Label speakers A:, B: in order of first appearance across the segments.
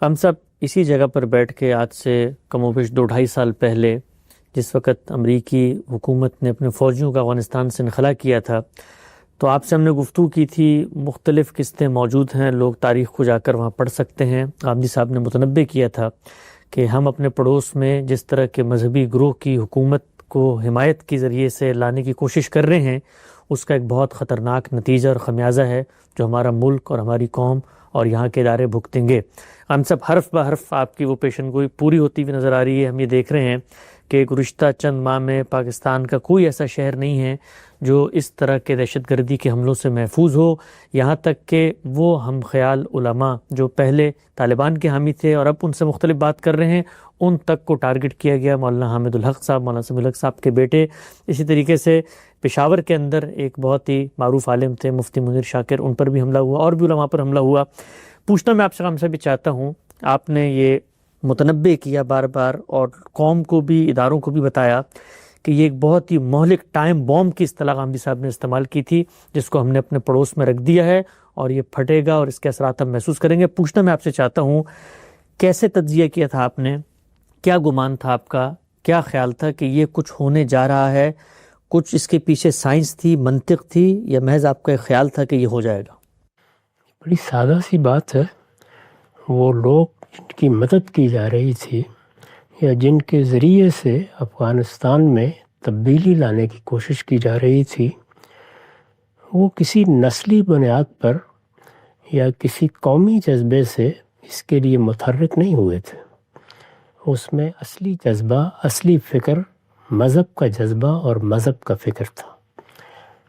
A: ہم سب اسی جگہ پر بیٹھ کے آج سے کم و بیش 2-2.5 سال پہلے، جس وقت امریکی حکومت نے اپنے فوجیوں کا افغانستان سے انخلا کیا تھا، تو آپ سے ہم نے گفتگو کی تھی. مختلف قسطیں موجود ہیں، لوگ تاریخ کو جا کر وہاں پڑھ سکتے ہیں. غامدی صاحب نے متنبع کیا تھا کہ ہم اپنے پڑوس میں جس طرح کے مذہبی گروہ کی حکومت کو حمایت کے ذریعے سے لانے کی کوشش کر رہے ہیں، اس کا ایک بہت خطرناک نتیجہ اور خمیازہ ہے جو ہمارا ملک اور ہماری قوم اور یہاں کے ادارے بھگتیں گے. ہم سب حرف بحرف آپ کی وہ پیشن گوئی پوری ہوتی ہوئی نظر آ رہی ہے. ہم یہ دیکھ رہے ہیں کہ گزشتہ چند ماہ میں پاکستان کا کوئی ایسا شہر نہیں ہے جو اس طرح کے دہشت گردی کے حملوں سے محفوظ ہو. یہاں تک کہ وہ ہم خیال علماء جو پہلے طالبان کے حامی تھے اور اب ان سے مختلف بات کر رہے ہیں، ان تک کو ٹارگٹ کیا گیا. مولانا حامد الحق صاحب، مولانا سمیع الحق صاحب کے بیٹے. اسی طریقے سے پشاور کے اندر ایک بہت ہی معروف عالم تھے مفتی منیر شاکر، ان پر بھی حملہ ہوا اور بھی علماء پر حملہ ہوا. پوچھنا میں آپ سے بھی چاہتا ہوں، آپ نے یہ متنبع کیا بار بار اور قوم کو بھی، اداروں کو بھی بتایا کہ یہ ایک بہت ہی مہلک ٹائم بوم کی اصطلاح غامدی صاحب نے استعمال کی تھی، جس کو ہم نے اپنے پڑوس میں رکھ دیا ہے اور یہ پھٹے گا اور اس کے اثرات ہم محسوس کریں گے. پوچھنا میں آپ سے چاہتا ہوں، کیسے تجزیہ کیا تھا آپ نے؟ کیا گمان تھا آپ کا؟ کیا خیال تھا کہ یہ کچھ ہونے جا رہا ہے؟ کچھ اس کے پیچھے سائنس تھی، منطق تھی، یا محض آپ کا ایک خیال تھا کہ یہ ہو جائے گا؟
B: بڑی سادہ سی بات ہے. وہ لوگ جن کی مدد کی جا رہی تھی یا جن کے ذریعے سے افغانستان میں تبدیلی لانے کی کوشش کی جا رہی تھی، وہ کسی نسلی بنیاد پر یا کسی قومی جذبے سے اس کے لیے متحرک نہیں ہوئے تھے. اس میں اصلی جذبہ، اصلی فکر مذہب کا جذبہ اور مذہب کا فکر تھا.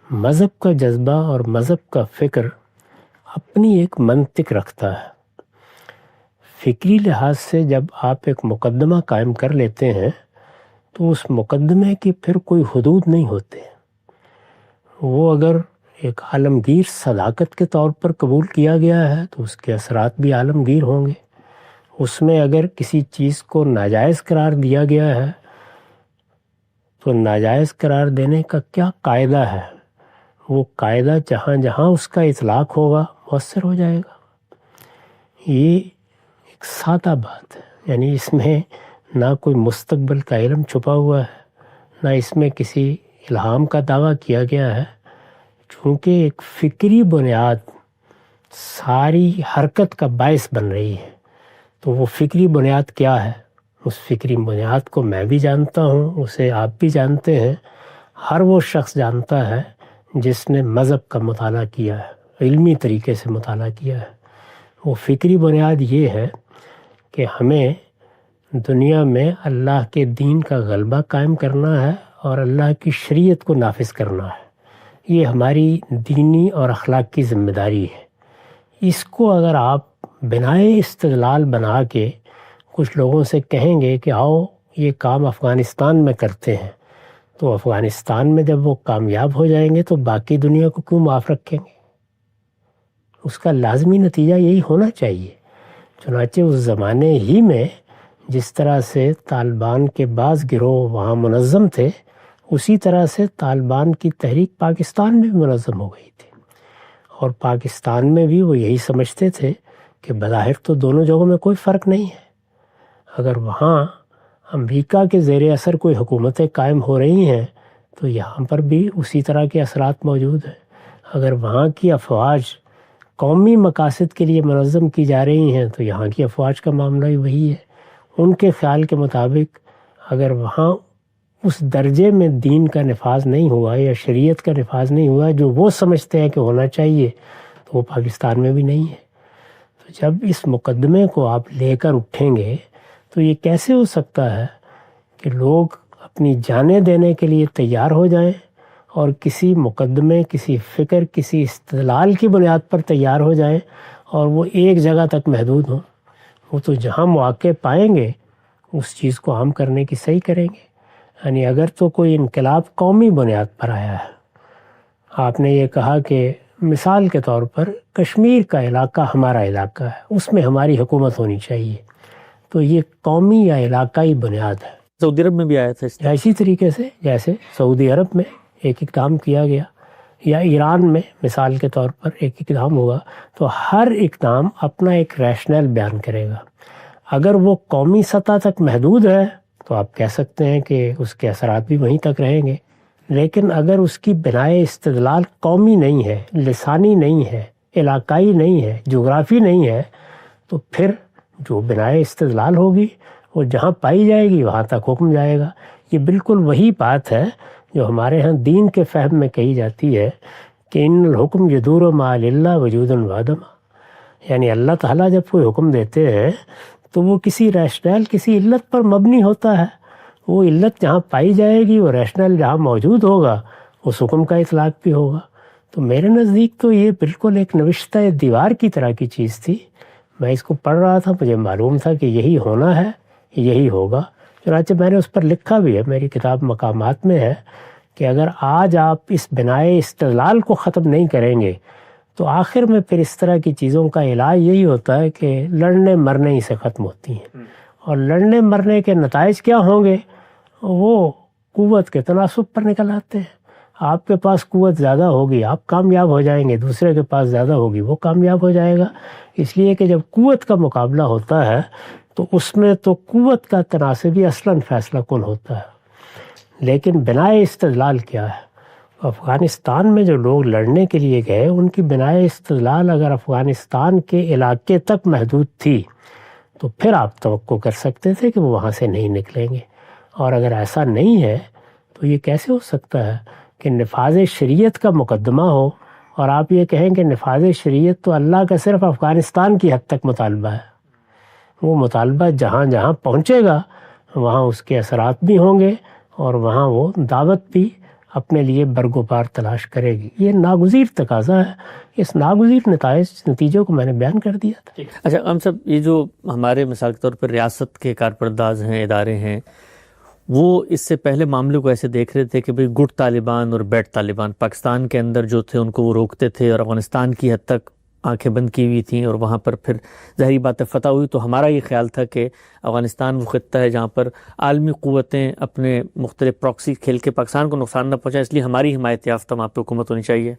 B: مذہب کا جذبہ اور مذہب کا فکر اپنی ایک منطق رکھتا ہے. فکری لحاظ سے جب آپ ایک مقدمہ قائم کر لیتے ہیں تو اس مقدمے کی پھر کوئی حدود نہیں ہوتے. وہ اگر ایک عالمگیر صداقت کے طور پر قبول کیا گیا ہے تو اس کے اثرات بھی عالمگیر ہوں گے. اس میں اگر کسی چیز کو ناجائز قرار دیا گیا ہے تو ناجائز قرار دینے کا کیا قاعدہ ہے، وہ قاعدہ جہاں جہاں اس کا اطلاق ہوگا مؤثر ہو جائے گا. یہ ایک سادہ بات ہے، یعنی اس میں نہ کوئی مستقبل کا علم چھپا ہوا ہے، نہ اس میں کسی الہام کا دعویٰ کیا گیا ہے. چونکہ ایک فکری بنیاد ساری حرکت کا باعث بن رہی ہے، تو وہ فکری بنیاد کیا ہے؟ اس فکری بنیاد کو میں بھی جانتا ہوں، اسے آپ بھی جانتے ہیں، ہر وہ شخص جانتا ہے جس نے مذہب کا مطالعہ کیا ہے، علمی طریقے سے مطالعہ کیا ہے. وہ فکری بنیاد یہ ہے کہ ہمیں دنیا میں اللہ کے دین کا غلبہ قائم کرنا ہے اور اللہ کی شریعت کو نافذ کرنا ہے. یہ ہماری دینی اور اخلاقی ذمہ داری ہے. اس کو اگر آپ بنائے استدلال بنا کے کچھ لوگوں سے کہیں گے کہ آؤ یہ کام افغانستان میں کرتے ہیں، تو افغانستان میں جب وہ کامیاب ہو جائیں گے تو باقی دنیا کو کیوں معاف رکھیں گے؟ اس کا لازمی نتیجہ یہی ہونا چاہیے. چنانچہ اس زمانے ہی میں جس طرح سے طالبان کے بعض گروہ وہاں منظم تھے، اسی طرح سے طالبان کی تحریک پاکستان میں بھی منظم ہو گئی تھی. اور پاکستان میں بھی وہ یہی سمجھتے تھے کہ بظاہر تو دونوں جگہوں میں کوئی فرق نہیں ہے. اگر وہاں امریکہ کے زیر اثر کوئی حکومتیں قائم ہو رہی ہیں تو یہاں پر بھی اسی طرح کے اثرات موجود ہیں. اگر وہاں کی افواج قومی مقاصد کے لیے منظم کی جا رہی ہیں تو یہاں کی افواج کا معاملہ ہی وہی ہے. ان کے خیال کے مطابق اگر وہاں اس درجے میں دین کا نفاذ نہیں ہوا یا شریعت کا نفاذ نہیں ہوا جو وہ سمجھتے ہیں کہ ہونا چاہیے، تو وہ پاکستان میں بھی نہیں ہے. تو جب اس مقدمے کو آپ لے کر اٹھیں گے تو یہ کیسے ہو سکتا ہے کہ لوگ اپنی جانیں دینے کے لیے تیار ہو جائیں اور کسی مقدمے، کسی فکر، کسی استدلال کی بنیاد پر تیار ہو جائیں اور وہ ایک جگہ تک محدود ہوں؟ وہ تو جہاں مواقع پائیں گے اس چیز کو عام کرنے کی صحیح کریں گے. یعنی اگر تو کوئی انقلاب قومی بنیاد پر آیا ہے، آپ نے یہ کہا کہ مثال کے طور پر کشمیر کا علاقہ ہمارا علاقہ ہے، اس میں ہماری حکومت ہونی چاہیے، تو یہ قومی یا علاقائی بنیاد ہے.
A: سعودی عرب میں بھی آیا تھا
B: اسی طریقے سے جیسے سعودی عرب میں ایک اقدام کیا گیا، یا ایران میں مثال کے طور پر ایک اقدام ہوا تو ہر اقدام اپنا ایک ریشنل بیان کرے گا. اگر وہ قومی سطح تک محدود ہے تو آپ کہہ سکتے ہیں کہ اس کے اثرات بھی وہیں تک رہیں گے، لیکن اگر اس کی بنائے استدلال قومی نہیں ہے، لسانی نہیں ہے، علاقائی نہیں ہے، جغرافی نہیں ہے، تو پھر جو بنائے استدلال ہوگی وہ جہاں پائی جائے گی وہاں تک حکم جائے گا. یہ بالکل وہی بات ہے جو ہمارے ہاں دین کے فہم میں کہی جاتی ہے کہ ان الحکم یدور مع اللہ وجودا وعدما، یعنی اللہ تعالیٰ جب کوئی حکم دیتے ہیں تو وہ کسی ریشنل، کسی علت پر مبنی ہوتا ہے. وہ علت جہاں پائی جائے گی، وہ ریشنل جہاں موجود ہوگا، اس حکم کا اطلاق بھی ہوگا. تو میرے نزدیک تو یہ بالکل ایک نوشتہ دیوار کی طرح کی چیز تھی. میں اس کو پڑھ رہا تھا، مجھے معلوم تھا کہ یہی ہونا ہے، یہی ہوگا. چنانچہ میں نے اس پر لکھا بھی ہے، میری کتاب مقامات میں ہے، کہ اگر آج آپ اس بنائے استدلال کو ختم نہیں کریں گے تو آخر میں پھر اس طرح کی چیزوں کا علاج یہی ہوتا ہے کہ لڑنے مرنے ہی سے ختم ہوتی ہیں. اور لڑنے مرنے کے نتائج کیا ہوں گے؟ وہ قوت کے تناسب پر نکل آتے ہیں. آپ کے پاس قوت زیادہ ہوگی آپ کامیاب ہو جائیں گے، دوسرے کے پاس زیادہ ہوگی وہ کامیاب ہو جائے گا. اس لیے کہ جب قوت کا مقابلہ ہوتا ہے تو اس میں تو قوت کا تناسب ہی اصلاً فیصلہ کن ہوتا ہے. لیکن بنائے استدلال کیا ہے؟ افغانستان میں جو لوگ لڑنے کے لیے گئے ان کی بنائے استدلال اگر افغانستان کے علاقے تک محدود تھی تو پھر آپ توقع کر سکتے تھے کہ وہ وہاں سے نہیں نکلیں گے. اور اگر ایسا نہیں ہے تو یہ کیسے ہو سکتا ہے کہ نفاذ شریعت کا مقدمہ ہو اور آپ یہ کہیں کہ نفاذ شریعت تو اللہ کا صرف افغانستان کی حد تک مطالبہ ہے. وہ مطالبہ جہاں جہاں پہنچے گا وہاں اس کے اثرات بھی ہوں گے اور وہاں وہ دعوت بھی اپنے لیے برگزار تلاش کرے گی. یہ ناگزیر تقاضا ہے. اس ناگزیر نتیجوں کو میں نے بیان کر دیا تھا.
A: اچھا ہم سب یہ جو ہمارے مثال کے طور پر ریاست کے کارپرداز ہیں، ادارے ہیں، وہ اس سے پہلے معاملے کو ایسے دیکھ رہے تھے کہ بھئی گڈ طالبان اور بیڈ طالبان پاکستان کے اندر جو تھے ان کو وہ روکتے تھے اور افغانستان کی حد تک آنکھیں بند کی ہوئی تھیں، اور وہاں پر پھر ظاہری بات فتح ہوئی. تو ہمارا یہ خیال تھا کہ افغانستان وہ خطہ ہے جہاں پر عالمی قوتیں اپنے مختلف پراکسی کھیل کے پاکستان کو نقصان نہ پہنچائیں، اس لیے ہماری حمایت یافتہ وہاں پہ حکومت ہونی چاہیے.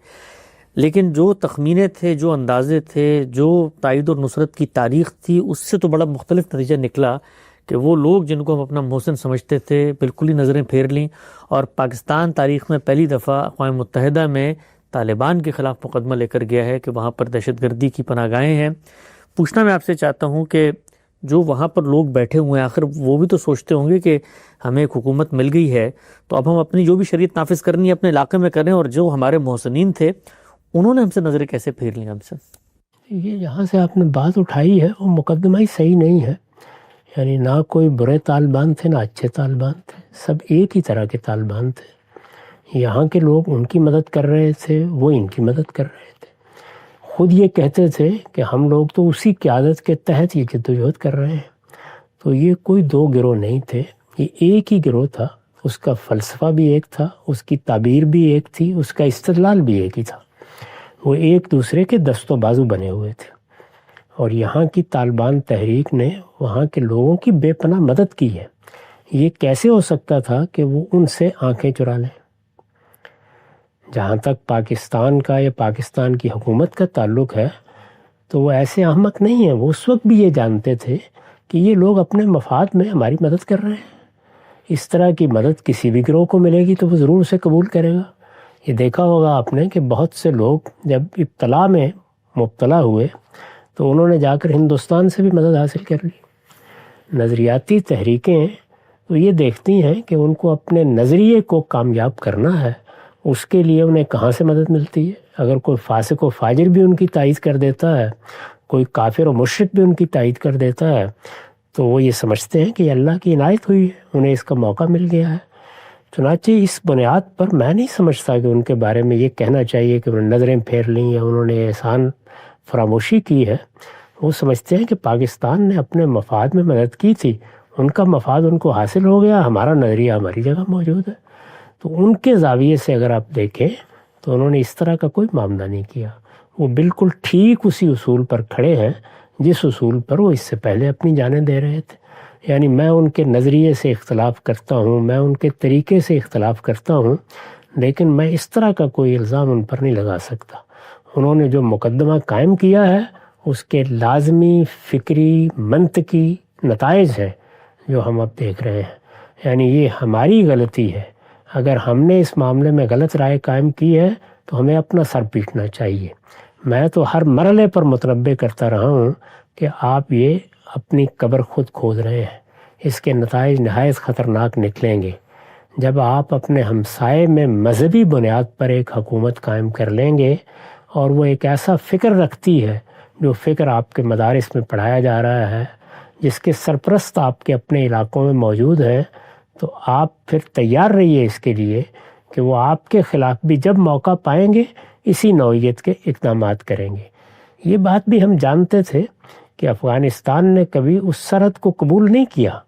A: لیکن جو تخمینے تھے، جو اندازے تھے، جو تائید اور نصرت کی تاریخ تھی، اس سے تو بڑا مختلف نتیجہ نکلا کہ وہ لوگ جن کو ہم اپنا محسن سمجھتے تھے بالکل ہی نظریں پھیر لیں. اور پاکستان تاریخ میں پہلی دفعہ اقوام متحدہ میں طالبان کے خلاف مقدمہ لے کر گیا ہے کہ وہاں پر دہشت گردی کی پناہ گاہیں ہیں. پوچھنا میں آپ سے چاہتا ہوں کہ جو وہاں پر لوگ بیٹھے ہوئے ہیں آخر وہ بھی تو سوچتے ہوں گے کہ ہمیں ایک حکومت مل گئی ہے تو اب ہم اپنی جو بھی شریعت نافذ کرنی ہے اپنے علاقے میں کریں، اور جو ہمارے محسنین تھے انہوں نے ہم سے نظریں کیسے پھیر لیں ہم سے؟
B: یہ جہاں سے آپ نے بات اٹھائی ہے وہ مقدمہ ہی صحیح نہیں ہے. یعنی نہ کوئی برے طالبان تھے نہ اچھے طالبان تھے، سب ایک ہی طرح کے طالبان تھے. یہاں کے لوگ ان کی مدد کر رہے تھے، وہ ان کی مدد کر رہے تھے. خود یہ کہتے تھے کہ ہم لوگ تو اسی قیادت کے تحت یہ جدوجہد کر رہے ہیں. تو یہ کوئی دو گروہ نہیں تھے، یہ ایک ہی گروہ تھا. اس کا فلسفہ بھی ایک تھا، اس کی تعبیر بھی ایک تھی، اس کا استدلال بھی ایک ہی تھا. وہ ایک دوسرے کے دست و بازو بنے ہوئے تھے. اور یہاں کی طالبان تحریک نے وہاں کے لوگوں کی بے پناہ مدد کی ہے. یہ کیسے ہو سکتا تھا کہ وہ ان سے آنکھیں چرا لیں؟ جہاں تک پاکستان کا یا پاکستان کی حکومت کا تعلق ہے تو وہ ایسے احمق نہیں ہیں. وہ اس وقت بھی یہ جانتے تھے کہ یہ لوگ اپنے مفاد میں ہماری مدد کر رہے ہیں. اس طرح کی مدد کسی بھی گروہ کو ملے گی تو وہ ضرور اسے قبول کرے گا. یہ دیکھا ہوگا آپ نے کہ بہت سے لوگ جب ابتلا میں مبتلا ہوئے تو انہوں نے جا کر ہندوستان سے بھی مدد حاصل کر لی. نظریاتی تحریکیں تو یہ دیکھتی ہیں کہ ان کو اپنے نظریے کو کامیاب کرنا ہے، اس کے لیے انہیں کہاں سے مدد ملتی ہے. اگر کوئی فاسق و فاجر بھی ان کی تائید کر دیتا ہے، کوئی کافر و مشرک بھی ان کی تائید کر دیتا ہے تو وہ یہ سمجھتے ہیں کہ اللہ کی عنایت ہوئی ہے، انہیں اس کا موقع مل گیا ہے. چنانچہ اس بنیاد پر میں نہیں سمجھتا کہ ان کے بارے میں یہ کہنا چاہیے کہ انہوں نے نظریں پھیر لیں یا انہوں نے احسان فراموشی کی ہے. وہ سمجھتے ہیں کہ پاکستان نے اپنے مفاد میں مدد کی تھی، ان کا مفاد ان کو حاصل ہو گیا، ہمارا نظریہ ہماری جگہ موجود ہے. تو ان کے زاویے سے اگر آپ دیکھیں تو انہوں نے اس طرح کا کوئی معاملہ نہیں کیا. وہ بالکل ٹھیک اسی اصول پر کھڑے ہیں جس اصول پر وہ اس سے پہلے اپنی جانیں دے رہے تھے. یعنی میں ان کے نظریے سے اختلاف کرتا ہوں، میں ان کے طریقے سے اختلاف کرتا ہوں، لیکن میں اس طرح کا کوئی الزام ان پر نہیں لگا سکتا۔ انہوں نے جو مقدمہ قائم کیا ہے اس کے لازمی فکری منطقی نتائج ہیں جو ہم اب دیکھ رہے ہیں، یعنی یہ ہماری غلطی ہے۔ اگر ہم نے اس معاملے میں غلط رائے قائم کی ہے تو ہمیں اپنا سر پیٹنا چاہیے۔ میں تو ہر مرحلے پر متنبہ کرتا رہا ہوں کہ آپ یہ اپنی قبر خود کھود رہے ہیں، اس کے نتائج نہایت خطرناک نکلیں گے۔ جب آپ اپنے ہمسائے میں مذہبی بنیاد پر ایک حکومت قائم کر لیں گے اور وہ ایک ایسا فکر رکھتی ہے جو فکر آپ کے مدارس میں پڑھایا جا رہا ہے، جس کے سرپرست آپ کے اپنے علاقوں میں موجود ہیں، تو آپ پھر تیار رہیے اس کے لیے کہ وہ آپ کے خلاف بھی جب موقع پائیں گے اسی نوعیت کے اقدامات کریں گے۔ یہ بات بھی ہم جانتے تھے کہ افغانستان نے کبھی اس سرحد کو قبول نہیں کیا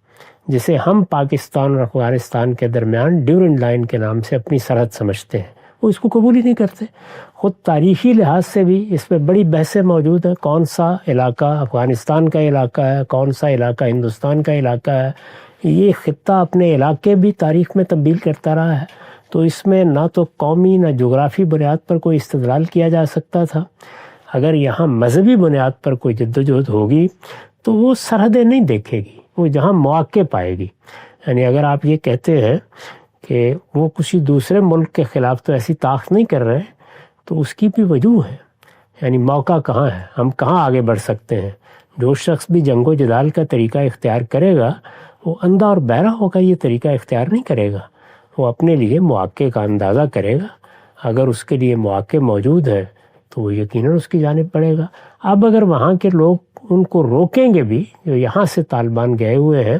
B: جسے ہم پاکستان اور افغانستان کے درمیان ڈیورنڈ لائن کے نام سے اپنی سرحد سمجھتے ہیں، وہ اس کو قبول ہی نہیں کرتے۔ خود تاریخی لحاظ سے بھی اس پہ بڑی بحثیں موجود ہیں، کون سا علاقہ افغانستان کا علاقہ ہے، کون سا علاقہ ہندوستان کا علاقہ ہے۔ یہ خطہ اپنے علاقے بھی تاریخ میں تبدیل کرتا رہا ہے، تو اس میں نہ تو قومی نہ جغرافی بنیاد پر کوئی استدلال کیا جا سکتا تھا۔ اگر یہاں مذہبی بنیاد پر کوئی جدوجہد ہوگی تو وہ سرحدیں نہیں دیکھے گی، وہ جہاں مواقع پائے گی۔ یعنی اگر آپ یہ کہتے ہیں کہ وہ کسی دوسرے ملک کے خلاف تو ایسی طاقت نہیں کر رہے، تو اس کی بھی وجوہ ہے، یعنی موقع کہاں ہے، ہم کہاں آگے بڑھ سکتے ہیں۔ جو شخص بھی جنگ و جدال کا طریقہ اختیار کرے گا وہ اندھا اور بہرا ہو کر یہ طریقہ اختیار نہیں کرے گا، وہ اپنے لیے مواقع کا اندازہ کرے گا۔ اگر اس کے لیے مواقع موجود ہے تو وہ یقیناً اس کی جانب بڑھے گا۔ اب اگر وہاں کے لوگ ان کو روکیں گے بھی، جو یہاں سے طالبان گئے ہوئے ہیں،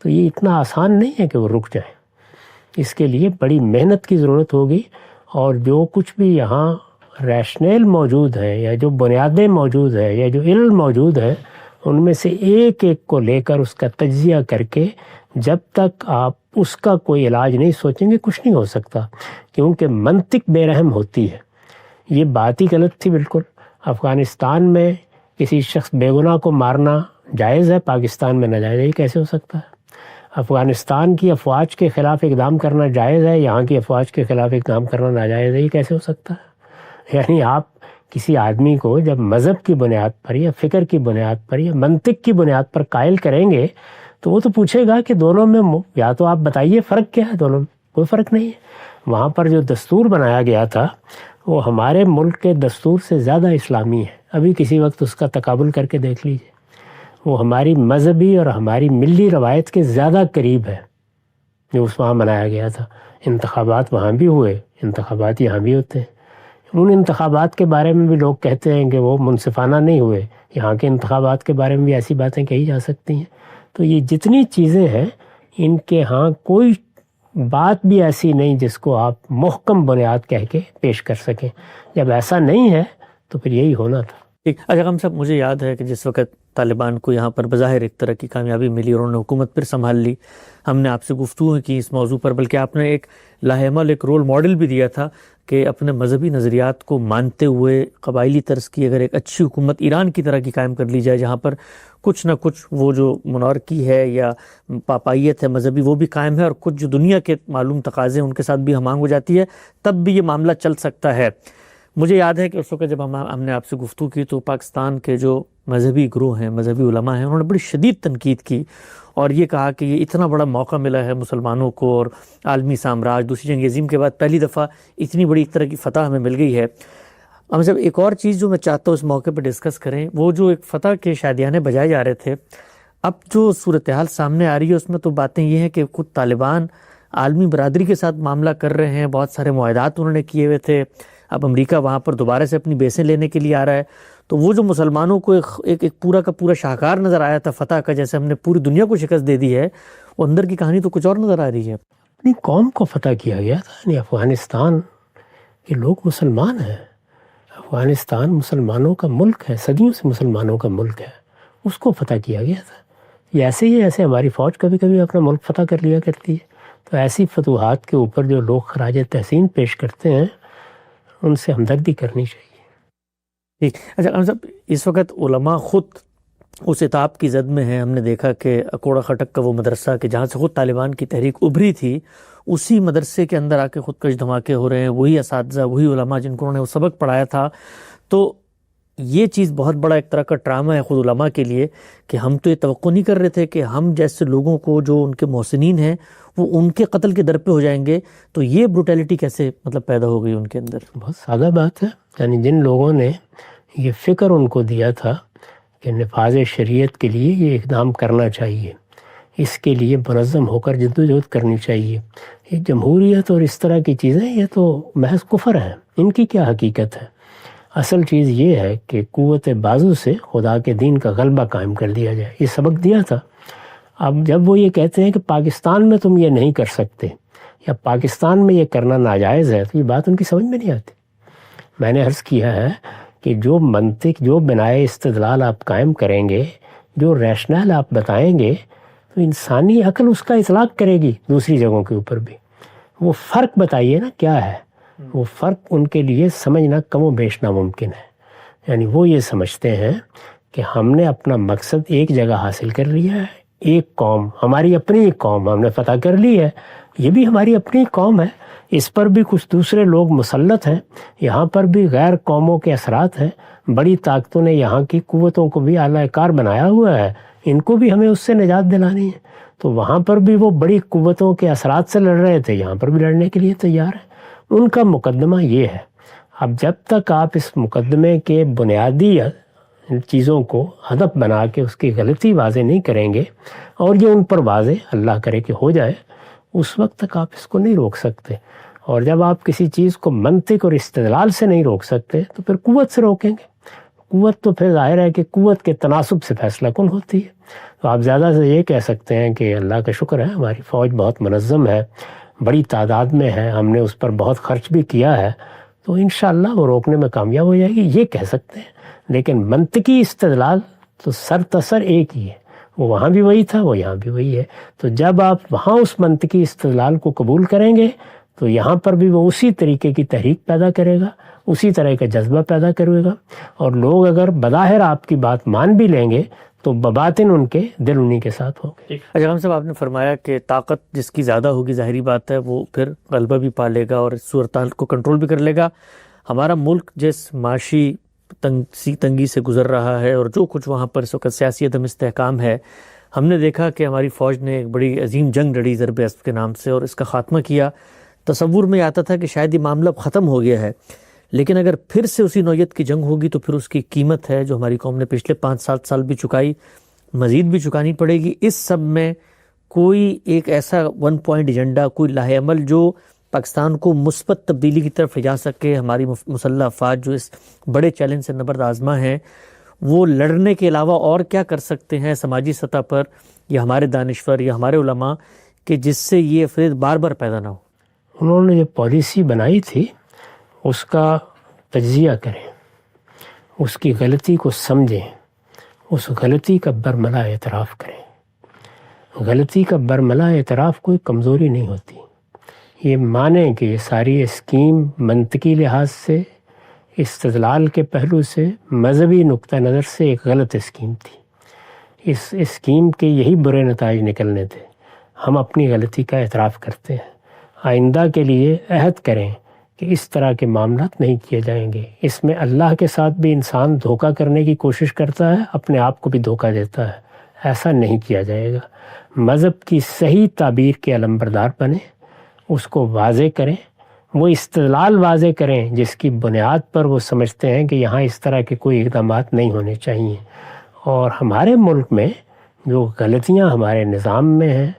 B: تو یہ اتنا آسان نہیں ہے کہ وہ رک جائیں۔ اس کے لیے بڑی محنت کی ضرورت ہوگی، اور جو کچھ بھی یہاں ریشنل موجود ہے یا جو بنیادیں موجود ہے یا جو علم موجود ہے، ان میں سے ایک ایک کو لے کر اس کا تجزیہ کر کے جب تک آپ اس کا کوئی علاج نہیں سوچیں گے کچھ نہیں ہو سکتا، کیونکہ منطق بے رحم ہوتی ہے۔ یہ بات ہی غلط تھی بالکل۔ افغانستان میں کسی شخص بے گناہ کو مارنا جائز ہے، پاکستان میں ناجائز ہے، یہ کیسے ہو سکتا ہے؟ افغانستان کی افواج کے خلاف اقدام کرنا جائز ہے، یہاں کی افواج کے خلاف اقدام کرنا ناجائز ہے، یہ کیسے ہو سکتا ہے؟ یعنی آپ کسی آدمی کو جب مذہب کی بنیاد پر یا فکر کی بنیاد پر یا منطق کی بنیاد پر قائل کریں گے تو وہ تو پوچھے گا کہ دونوں میں یا تو آپ بتائیے فرق کیا ہے، دونوں میں کوئی فرق نہیں ہے۔ وہاں پر جو دستور بنایا گیا تھا وہ ہمارے ملک کے دستور سے زیادہ اسلامی ہے، ابھی کسی وقت اس کا تقابل کر کے دیکھ لیجیے۔ وہ ہماری مذہبی اور ہماری ملی روایت کے زیادہ قریب ہے جو اس وہاں منایا گیا تھا۔ انتخابات وہاں بھی ہوئے، انتخابات یہاں بھی ہوتے ہیں۔ ان انتخابات کے بارے میں بھی لوگ کہتے ہیں کہ وہ منصفانہ نہیں ہوئے، یہاں کے انتخابات کے بارے میں بھی ایسی باتیں کہی جا سکتی ہیں۔ تو یہ جتنی چیزیں ہیں ان کے ہاں کوئی بات بھی ایسی نہیں جس کو آپ محکم بنیاد کہہ کے پیش کر سکیں۔ جب ایسا نہیں ہے تو پھر یہی ہونا تھا۔
A: اچھا ہم سب، مجھے یاد ہے کہ جس وقت طالبان کو یہاں پر بظاہر ایک طرح کی کامیابی ملی اور انہوں نے حکومت پھر سنبھال لی، ہم نے آپ سے گفتگو کی اس موضوع پر، بلکہ آپ نے ایک لاہعمل ایک رول ماڈل بھی دیا تھا کہ اپنے مذہبی نظریات کو مانتے ہوئے قبائلی طرز کی اگر ایک اچھی حکومت ایران کی طرح کی قائم کر لی جائے، جہاں پر کچھ نہ کچھ وہ جو منارکی ہے یا پاپائیت ہے مذہبی وہ بھی قائم ہے، اور کچھ جو دنیا کے معلوم تقاضے ہیں ان کے ساتھ بھی ہم آہنگ ہو جاتی ہے، تب بھی یہ معاملہ چل سکتا ہے۔ مجھے یاد ہے کہ اس وقت جب ہم نے آپ سے گفتگو کی تو پاکستان کے جو مذہبی گروہ ہیں، مذہبی علماء ہیں، انہوں نے بڑی شدید تنقید کی اور یہ کہا کہ یہ اتنا بڑا موقع ملا ہے مسلمانوں کو، اور عالمی سامراج دوسری جنگ عظیم کے بعد پہلی دفعہ اتنی بڑی ایک طرح کی فتح ہمیں مل گئی ہے۔ اب جب ایک اور چیز جو میں چاہتا ہوں اس موقع پہ ڈسکس کریں، وہ جو ایک فتح کے شادیانے بجائے جا رہے تھے، اب جو صورتحال سامنے آ رہی ہے اس میں تو باتیں یہ ہیں کہ خود طالبان عالمی برادری کے ساتھ معاملہ کر رہے ہیں، بہت سارے معاہدات انہوں نے کیے ہوئے تھے، اب امریکہ وہاں پر دوبارہ سے اپنی بیسیں لینے کے لیے آ رہا ہے، تو وہ جو مسلمانوں کو ایک پورا کا پورا شاہکار نظر آیا تھا فتح کا، جیسے ہم نے پوری دنیا کو شکست دے دی ہے، وہ اندر کی کہانی تو کچھ اور نظر آ رہی ہے۔
B: اپنی قوم کو فتح کیا گیا تھا، یعنی افغانستان کے لوگ مسلمان ہیں، افغانستان مسلمانوں کا ملک ہے، صدیوں سے مسلمانوں کا ملک ہے، اس کو فتح کیا گیا تھا۔ یہ ایسے ہی ایسے ہماری فوج کبھی کبھی اپنا ملک فتح کر لیا کرتی ہے، تو ایسی فتوحات کے اوپر جو لوگ خراج تحسین پیش کرتے ہیں ان سے ہمدردی کرنی چاہیے۔
A: ٹھیک، اچھا ہم صاحب، اس وقت علماء خود اس عتاب کی زد میں ہیں۔ ہم نے دیکھا کہ اکوڑا خٹک کا وہ مدرسہ کہ جہاں سے خود طالبان کی تحریک ابھری تھی، اسی مدرسے کے اندر آ کے خودکش دھماکے ہو رہے ہیں، وہی اساتذہ، وہی علماء جن کو انہوں نے وہ سبق پڑھایا تھا. تو یہ چیز بہت بڑا ایک طرح کا ڈرامہ ہے خود علماء کے لیے کہ ہم تو یہ توقع نہیں کر رہے تھے کہ ہم جیسے لوگوں کو جو ان کے محسنین ہیں وہ ان کے قتل کے در پہ ہو جائیں گے. تو یہ بروٹیلٹی کیسے پیدا ہو گئی ان کے اندر؟
B: بہت سادہ بات ہے. یعنی جن لوگوں نے یہ فکر ان کو دیا تھا کہ نفاذ شریعت کے لیے یہ اقدام کرنا چاہیے، اس کے لیے منظم ہو کر جدوجہد کرنی چاہیے، یہ جمہوریت اور اس طرح کی چیزیں یہ تو محض کفر ہیں. ان کی کیا حقیقت ہے؟ اصل چیز یہ ہے کہ قوت بازو سے خدا کے دین کا غلبہ قائم کر دیا جائے. یہ سبق دیا تھا. اب جب وہ یہ کہتے ہیں کہ پاکستان میں تم یہ نہیں کر سکتے یا پاکستان میں یہ کرنا ناجائز ہے، تو یہ بات ان کی سمجھ میں نہیں آتی. میں نے عرض کیا ہے کہ جو منطق، جو بنائے استدلال آپ قائم کریں گے، جو ریشنل آپ بتائیں گے، تو انسانی عقل اس کا اطلاق کرے گی دوسری جگہوں کے اوپر بھی. وہ فرق بتائیے نا کیا ہے. وہ فرق ان کے لیے سمجھنا کم و بیش ناممکن ہے. یعنی وہ یہ سمجھتے ہیں کہ ہم نے اپنا مقصد ایک جگہ حاصل کر لیا ہے، ایک قوم، ہماری اپنی ایک قوم ہم نے فتح کر لی ہے. یہ بھی ہماری اپنی قوم ہے، اس پر بھی کچھ دوسرے لوگ مسلط ہیں، یہاں پر بھی غیر قوموں کے اثرات ہیں. بڑی طاقتوں نے یہاں کی قوتوں کو بھی اعلی کار بنایا ہوا ہے، ان کو بھی ہمیں اس سے نجات دلانی ہے. تو وہاں پر بھی وہ بڑی قوتوں کے اثرات سے لڑ رہے تھے، یہاں پر بھی لڑنے کے لیے تیار ہیں. ان کا مقدمہ یہ ہے. اب جب تک آپ اس مقدمے کے بنیادی چیزوں کو ہدف بنا کے اس کی غلطی واضح نہیں کریں گے، اور یہ ان پر واضح اللہ کرے کہ ہو جائے، اس وقت تک آپ اس کو نہیں روک سکتے. اور جب آپ کسی چیز کو منطق اور استدلال سے نہیں روک سکتے تو پھر قوت سے روکیں گے. قوت تو پھر ظاہر ہے کہ قوت کے تناسب سے فیصلہ کن ہوتی ہے. تو آپ زیادہ سے یہ کہہ سکتے ہیں کہ اللہ کا شکر ہے ہماری فوج بہت منظم ہے، بڑی تعداد میں ہے، ہم نے اس پر بہت خرچ بھی کیا ہے، تو انشاءاللہ وہ روکنے میں کامیاب ہو جائے گی، یہ کہہ سکتے ہیں. لیکن منطقی استدلال تو سر تسر ایک ہی ہے. وہ وہاں بھی وہی تھا، وہ یہاں بھی وہی ہے. تو جب آپ وہاں اس منطقی استدلال کو قبول کریں گے تو یہاں پر بھی وہ اسی طریقے کی تحریک پیدا کرے گا، اسی طرح کا جذبہ پیدا کرے گا. اور لوگ اگر بظاہر آپ کی بات مان بھی لیں گے تو بباطن ان کے دل انہی کے ساتھ ہوں گے.
A: اجام صاحب، آپ نے فرمایا کہ طاقت جس کی زیادہ ہوگی ظاہری بات ہے وہ پھر غلبہ بھی پا لے گا اور صورتحال کو کنٹرول بھی کر لے گا. ہمارا ملک جس معاشی تنگی سے گزر رہا ہے اور جو کچھ وہاں پر اس وقت سیاسی عدم استحکام ہے، ہم نے دیکھا کہ ہماری فوج نے ایک بڑی عظیم جنگ لڑی ضرب اسپ کے نام سے اور اس کا خاتمہ کیا. تصور میں آتا تھا کہ شاید یہ معاملہ ختم ہو گیا ہے، لیکن اگر پھر سے اسی نوعیت کی جنگ ہوگی تو پھر اس کی قیمت ہے جو ہماری قوم نے پچھلے 5-7 سال بھی چکائی، مزید بھی چکانی پڑے گی. اس سب میں کوئی ایک ایسا 1 پوائنٹ ایجنڈا، کوئی لاہ عمل جو پاکستان کو مثبت تبدیلی کی طرف لے جا سکے. ہماری مسلح افواج جو اس بڑے چیلنج سے نبرد آزما ہیں، وہ لڑنے کے علاوہ اور کیا کر سکتے ہیں سماجی سطح پر، یا ہمارے دانشور یا ہمارے علماء، کہ جس سے یہ افراد بار بار پیدا نہ ہو؟
B: انہوں نے جو پالیسی بنائی تھی اس کا تجزیہ کریں، اس کی غلطی کو سمجھیں، اس غلطی کا برملا اعتراف کریں. غلطی کا برملا اعتراف کوئی کمزوری نہیں ہوتی. یہ مانیں کہ یہ ساری اسکیم منطقی لحاظ سے، استدلال کے پہلو سے، مذہبی نقطہ نظر سے ایک غلط اسکیم تھی. اس اسکیم کے یہی برے نتائج نکلنے تھے. ہم اپنی غلطی کا اعتراف کرتے ہیں. آئندہ کے لیے عہد کریں کہ اس طرح کے معاملات نہیں کیے جائیں گے. اس میں اللہ کے ساتھ بھی انسان دھوکہ کرنے کی کوشش کرتا ہے، اپنے آپ کو بھی دھوکہ دیتا ہے. ایسا نہیں کیا جائے گا. مذہب کی صحیح تعبیر کے علمبردار بنیں، اس کو واضح کریں، وہ استدلال واضح کریں جس کی بنیاد پر وہ سمجھتے ہیں کہ یہاں اس طرح کے کوئی اقدامات نہیں ہونے چاہیے. اور ہمارے ملک میں جو غلطیاں ہمارے نظام میں ہیں،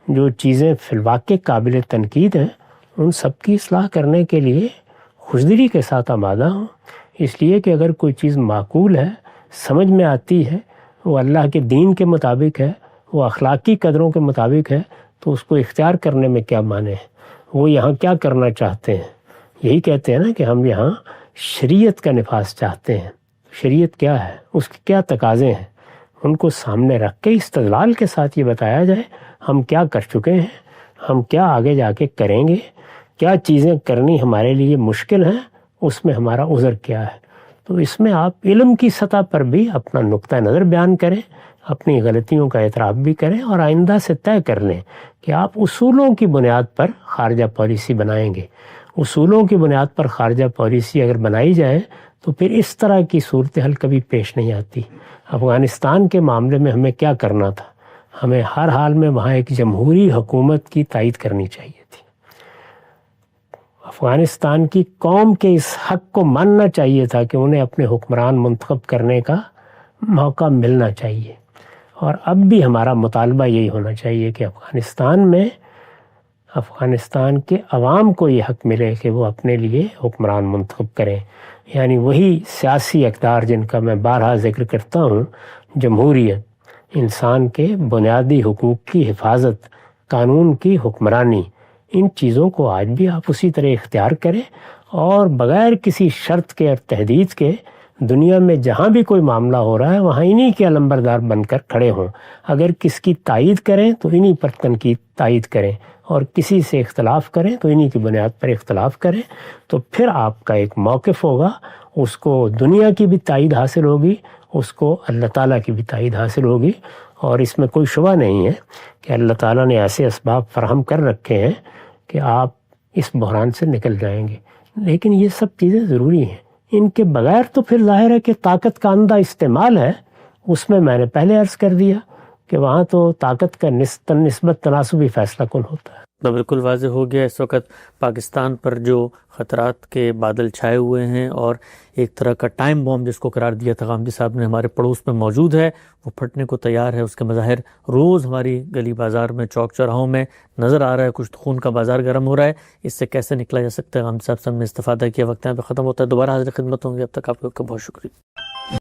B: جو چیزیں فی الواقع قابل تنقید ہیں، ان سب کی اصلاح کرنے کے لیے خوشدلی کے ساتھ آمادہ ہوں. اس لیے کہ اگر کوئی چیز معقول ہے، سمجھ میں آتی ہے، وہ اللہ کے دین کے مطابق ہے، وہ اخلاقی قدروں کے مطابق ہے، تو اس کو اختیار کرنے میں کیا معنی ہے. وہ یہاں کیا کرنا چاہتے ہیں؟ یہی کہتے ہیں نا کہ ہم یہاں شریعت کا نفاذ چاہتے ہیں. شریعت کیا ہے، اس کے کیا تقاضے ہیں، ان کو سامنے رکھ کے استدلال کے ساتھ یہ بتایا جائے ہم کیا کر چکے ہیں، ہم کیا آگے جا کے کریں گے، کیا چیزیں کرنی ہمارے لیے مشکل ہیں، اس میں ہمارا عذر کیا ہے. تو اس میں آپ علم کی سطح پر بھی اپنا نقطہ نظر بیان کریں اپنی غلطیوں کا اعتراف بھی کریں اور آئندہ سے طے کر لیں کہ آپ اصولوں کی بنیاد پر خارجہ پالیسی بنائیں گے. اصولوں کی بنیاد پر خارجہ پالیسی اگر بنائی جائے تو پھر اس طرح کی صورتحال کبھی پیش نہیں آتی. افغانستان کے معاملے میں ہمیں کیا کرنا تھا؟ ہمیں ہر حال میں وہاں ایک جمہوری حکومت کی تائید کرنی چاہیے تھی. افغانستان کی قوم کے اس حق کو ماننا چاہیے تھا کہ انہیں اپنے حکمران منتخب کرنے کا موقع ملنا چاہیے. اور اب بھی ہمارا مطالبہ یہی ہونا چاہیے کہ افغانستان کے عوام کو یہ حق ملے کہ وہ اپنے لیے حکمران منتخب کریں. یعنی وہی سیاسی اقدار جن کا میں بارہا ذکر کرتا ہوں، جمہوریت، انسان کے بنیادی حقوق کی حفاظت، قانون کی حکمرانی، ان چیزوں کو آج بھی آپ اسی طرح اختیار کریں اور بغیر کسی شرط کے اور تحدید کے دنیا میں جہاں بھی کوئی معاملہ ہو رہا ہے وہاں انہی کے علمبردار بن کر کھڑے ہوں. اگر کس کی تائید کریں تو انہی پر تنقید تائید کریں، اور کسی سے اختلاف کریں تو انہی کی بنیاد پر اختلاف کریں. تو پھر آپ کا ایک موقف ہوگا، اس کو دنیا کی بھی تائید حاصل ہوگی، اس کو اللہ تعالیٰ کی بھی تائید حاصل ہوگی. اور اس میں کوئی شبہ نہیں ہے کہ اللہ تعالیٰ نے ایسے اسباب فراہم کر رکھے ہیں کہ آپ اس بحران سے نکل جائیں گے. لیکن یہ سب چیزیں ضروری ہیں، ان کے بغیر تو پھر ظاہر ہے کہ طاقت کا اندھا استعمال ہے. اس میں نے پہلے عرض کر دیا کہ وہاں تو طاقت کا نسبت تناسبی فیصلہ کن ہوتا ہے.
A: بالکل واضح ہو گیا اس وقت پاکستان پر جو خطرات کے بادل چھائے ہوئے ہیں اور ایک طرح کا ٹائم بم جس کو قرار دیا تھا غامدی صاحب نے ہمارے پڑوس میں موجود ہے، وہ پھٹنے کو تیار ہے. اس کے مظاہر روز ہماری گلی بازار میں، چوک چوراہوں میں نظر آ رہا ہے. کچھ خون کا بازار گرم ہو رہا ہے. اس سے کیسے نکلا جا سکتا ہے؟ غامدی صاحب سے ہم نے استفادہ کیا. وقت یہاں پہ ختم ہوتا ہے. دوبارہ حاضر خدمت ہوں گے. اب تک آپ کو بہت شکریہ.